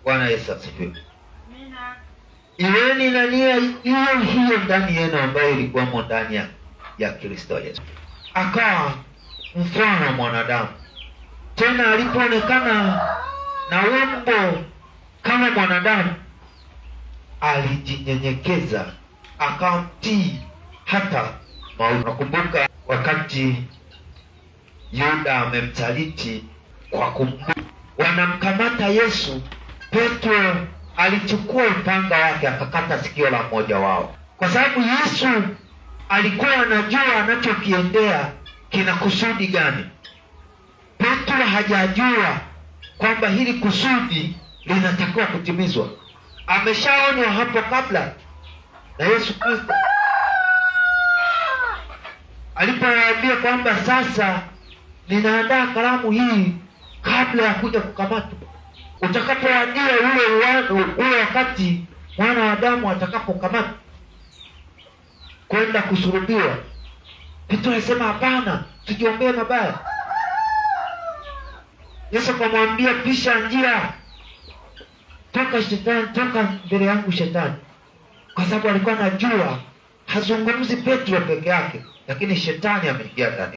Bwana Yesu asifiwe. Iweni na nia hiyo hiyo ndani yenu ambayo ilikuwamo ndani ya Kristo Yesu. Akawa mfano wa mwanadamu, tena alipoonekana na umbo kama mwanadamu, alijinyenyekeza akamtii hata mauti. Nakumbuka wakati Yuda amemsaliti kwa wanamkamata Yesu, Petro alichukua upanga wake akakata sikio la mmoja wao, kwa sababu Yesu alikuwa anajua anachokiendea kina kusudi gani. Petro hajajua kwamba hili kusudi linatakiwa kutimizwa. Ameshaonywa hapo kabla na Yesu Kristo alipowaambia kwamba sasa ninaandaa karamu hii kabla ya kuja kukamatwa. Utakapowadia ule wakati mwana wa Adamu atakapokamatwa kwenda kusulubiwa, Petro alisema hapana, tujiombee mabaya. Yesu akamwambia, pisha njia, toka shetani, toka mbele yangu shetani, kwa sababu alikuwa anajua hazungumzi Petro peke yake, lakini shetani ameingia ndani.